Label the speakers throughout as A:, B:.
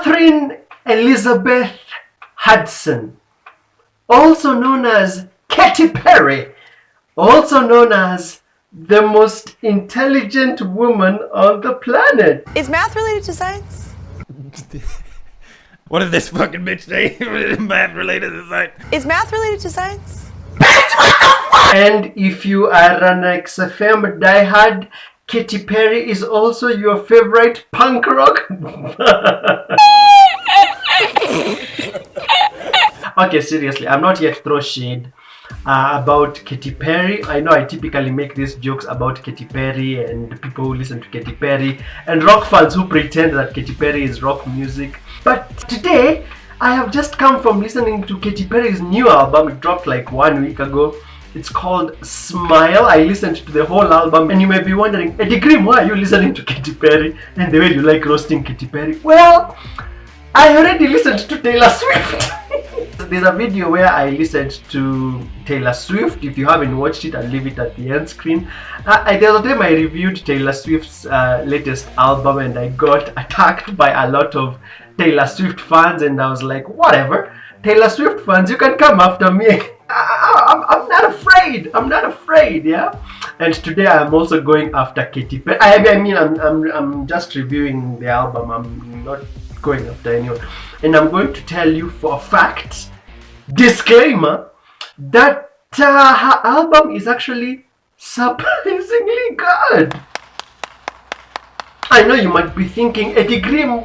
A: Katheryn Elizabeth Hudson, also known as Katy Perry, also known as the most intelligent woman on the planet.
B: Is math related to science?
C: What did this fucking bitch say? Math related to science?
B: Is math related to science?
A: And if you are an XFM diehard, Katy Perry is also your favorite punk rock. Okay, seriously, I'm not yet throw shade about Katy Perry. I know I typically make these jokes about Katy Perry and people who listen to Katy Perry and rock fans who pretend that Katy Perry is rock music. But today, I have just come from listening to Katy Perry's new album. It dropped like 1 week ago. It's called Smile. I listened to the whole album, and you may be wondering, Eddie Grimm, why are you listening to Katy Perry and the way you like roasting Katy Perry? Well, I already listened to Taylor Swift. There's a video where I listened to Taylor Swift. If you haven't watched it, I'll leave it at the end screen. The other time I reviewed Taylor Swift's latest album, and I got attacked by a lot of Taylor Swift fans, and I was like, whatever, Taylor Swift fans, you can come after me. I'm not afraid. I'm not afraid, yeah. And today I'm also going after Katy Perry. I mean, I'm just reviewing the album. I'm not going after anyone. And I'm going to tell you for a fact, disclaimer, that her album is actually surprisingly good. I know you might be thinking, Eddie Grimm,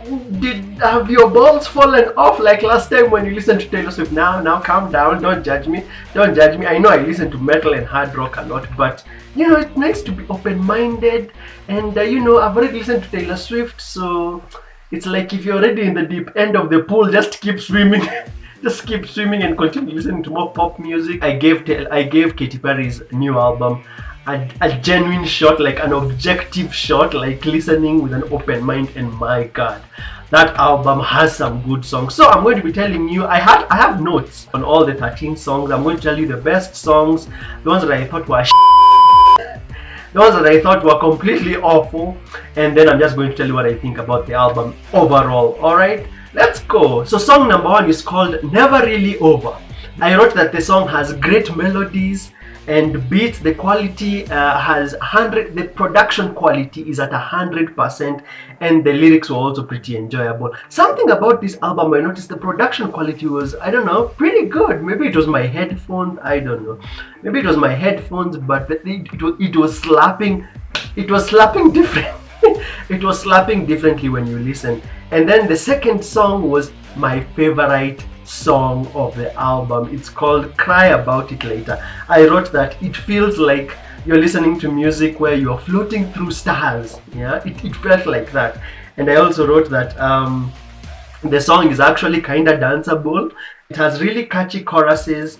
A: have your balls fallen off like last time when you listened to Taylor Swift? Now, calm down. Don't judge me. Don't judge me. I know I listen to metal and hard rock a lot, but you know, it's nice to be open-minded. And you know, I've already listened to Taylor Swift, so it's like if you're already in the deep end of the pool, just keep swimming. Just keep swimming and continue listening to more pop music. I gave Katy Perry's new album a genuine shot, like an objective shot, like listening with an open mind, and my god, that album has some good songs. So I'm going to be telling you, I have notes on all the 13 songs. I'm going to tell you the best songs, the ones that I thought were the ones that I thought were completely awful, and then I'm just going to tell you what I think about the album overall. Alright, let's go. So song number 1 is called Never Really Over. I wrote that the song has great melodies and beats. The quality has 100, the production quality is at 100%, and the lyrics were also pretty enjoyable. Something about this album, I noticed the production quality was, I don't know, pretty good. Maybe it was my headphones, I don't know. Maybe it was my headphones, but it was slapping. It was slapping different. It was slapping differently when you listen. And then the second song was my favorite song of the album. It's called Cry About It Later. I wrote that it feels like you're listening to music where you're floating through stars. Yeah, it felt like that. And I also wrote that the song is actually kind of danceable. It has really catchy choruses.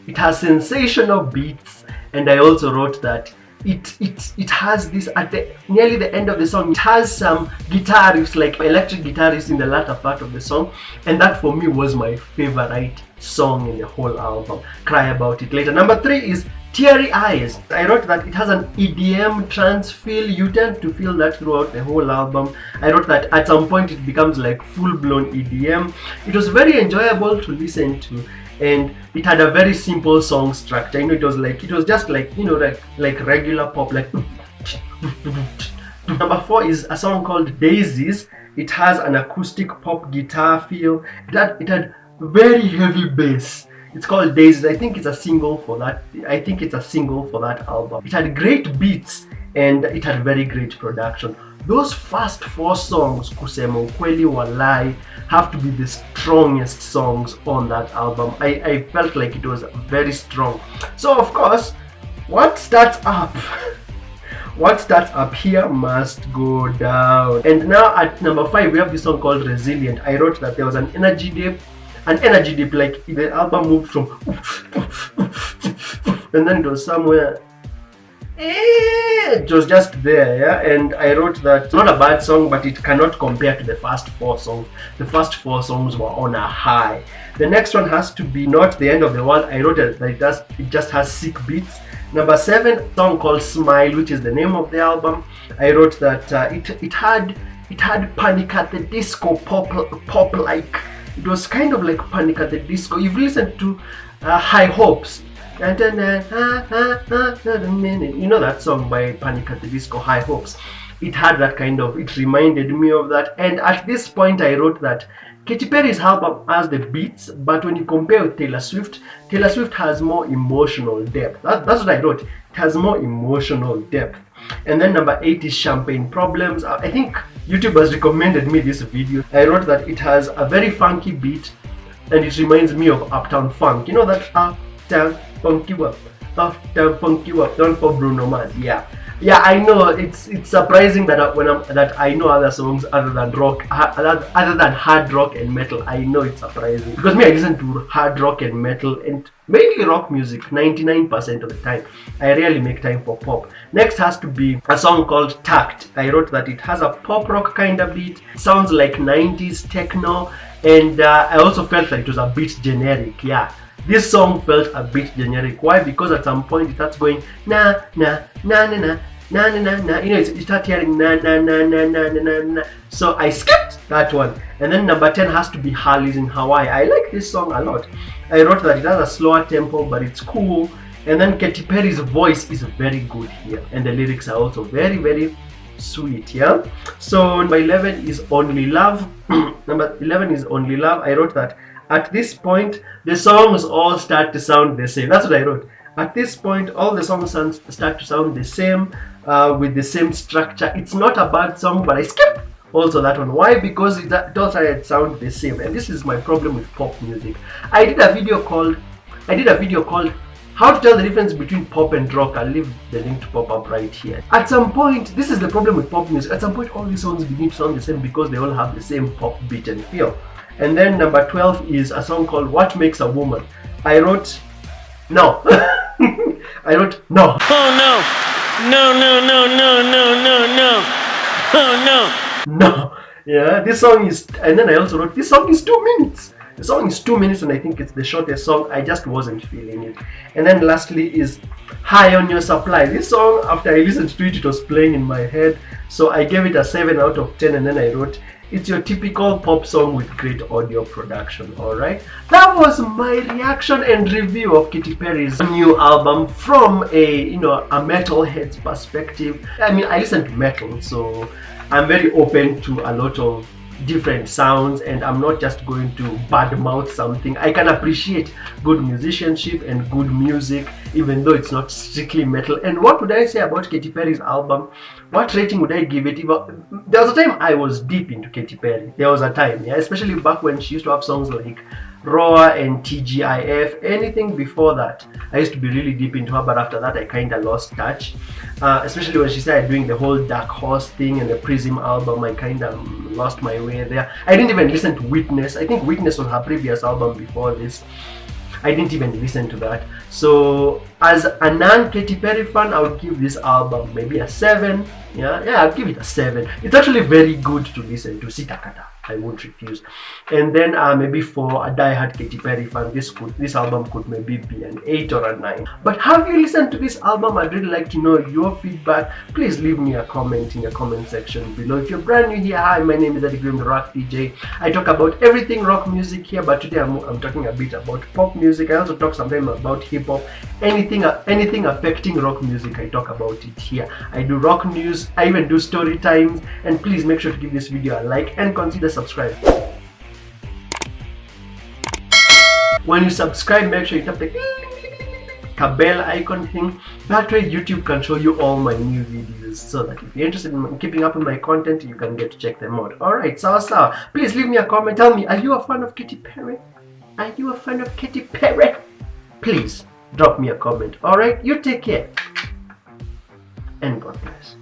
A: It has sensational beats. And I also wrote that it has this at the nearly the end of the song. It has some guitar riffs, like electric guitar riffs in the latter part of the song, and that for me was my favorite song in the whole album. Cry About It Later. Number 3 is Teary Eyes. I wrote that it has an EDM trance feel. You tend to feel that throughout the whole album. I wrote that at some point it becomes like full-blown EDM. It was very enjoyable to listen to, and it had a very simple song structure. You know, it was just like, you know, like regular pop, like. Number 4 is a song called Daisies. It has an acoustic pop guitar feel. It had very heavy bass. It's called Daisies. I think it's a single for that. album. It had great beats, and it had very great production. Those first 4 songs, kusema ukweli walai, have to be the strongest songs on that album. I felt like it was very strong. So of course, what starts up here must go down. And now at number 5 we have this song called Resilient. I wrote that there was an energy dip, like the album moved from and then it was somewhere. It was just there, yeah. And I wrote that it's not a bad song, but it cannot compare to the first 4 songs. The first 4 songs were on a high. The next one has to be Not the End of the World. I wrote that it just has sick beats. Number 7, song called Smile, which is the name of the album. I wrote that it had It had Panic at the Disco pop like. It was kind of like Panic at the Disco. You've listened to High Hopes. You know that song by Panic at the Disco, High Hopes. It had that kind of, it reminded me of that. And at this point I wrote that Katy Perry's album has the beats, but when you compare with Taylor Swift has more emotional depth. That's what I wrote. It has more emotional depth. And then number 8 is Champagne Problems. I think YouTube has recommended me this video. I wrote that it has a very funky beat and it reminds me of Uptown Funk. You know that Uptown Funk you up, Uptown Funk you up, done for Bruno Mars. Yeah, I know it's surprising that that I know other songs other than rock, other than hard rock and metal. I know it's surprising because me, I listen to hard rock and metal and mainly rock music 99% of the time. I rarely make time for pop. Next has to be a song called Tact. I wrote that it has a pop rock kind of beat, sounds like 90s techno, and I also felt that it was a bit generic. Yeah. This song felt a bit generic. Why? Because at some point it starts going na na na na na na na na na. You know, you start hearing na na na na na na na na. So I skipped that one. And then number 10 has to be Harleys in Hawaii. I like this song a lot. I wrote that it has a slower tempo, but it's cool. And then Katy Perry's voice is very good here, and the lyrics are also very, very sweet. Yeah. So number 11 is Only Love. Number 11 is Only Love. I wrote that at this point, the songs all start to sound the same. That's what I wrote. At this point, all the songs start to sound the same, with the same structure. It's not a bad song, but I skipped also that one. Why? Because it all started to sound the same. And this is my problem with pop music. I did a video called How to Tell the Difference Between Pop and Rock. I'll leave the link to pop up right here. At some point, this is the problem with pop music. At some point, all these songs begin to sound the same because they all have the same pop beat and feel. And then number 12 is a song called What Makes a Woman. I wrote no. I wrote no.
C: Oh no. No, no, no, no, no, no, no. Oh no.
A: No. Yeah, this song is, and then I also wrote this song is 2 minutes. The song is 2 minutes and I think it's the shortest song. I just wasn't feeling it. And then lastly is High on Your Supply. This song, after I listened to it, it was playing in my head. So I gave it a 7 out of 10 and then I wrote, it's your typical pop song with great audio production. Alright, that was my reaction and review of Katy Perry's new album from a metalhead's perspective. I mean, I listen to metal, so I'm very open to a lot of different sounds and I'm not just going to badmouth something. I can appreciate good musicianship and good music even though it's not strictly metal. And what would I say about Katy Perry's album? What rating would I give it? There was a time I was deep into Katy Perry. There was a time, yeah, especially back when she used to have songs like Roar and TGIF. Anything before that, I used to be really deep into her, but after that I kind of lost touch. Especially when she started doing the whole Dark Horse thing and the Prism album, I kind of lost my way there. I didn't even listen to Witness. I think Witness was her previous album before this. I didn't even listen to that. So as a non-Katy Perry fan, I would give this album maybe a 7. Yeah, I'll give it a 7. It's actually very good to listen to. Sitakata, I won't refuse. And then maybe for a die-hard Katy Perry fan, this album could maybe be an 8 or a 9. But have you listened to this album? I'd really like to know your feedback. Please leave me a comment in the comment section below. If you're brand new here, hi, my name is Adigrim the Rock DJ. I talk about everything rock music here, but today I'm talking a bit about pop music. I also talk sometimes about hip-hop. Anything affecting rock music, I talk about it here. I do rock news, I even do story times, and please make sure to give this video a like and consider subscribing. When you subscribe, make sure you tap the bell icon thing. That way YouTube can show you all my new videos, so that if you're interested in keeping up with my content, you can get to check them out. Alright, so please leave me a comment. Tell me, are you a fan of Katy Perry? Are you a fan of Katy Perry? Please drop me a comment. Alright, you take care and God bless.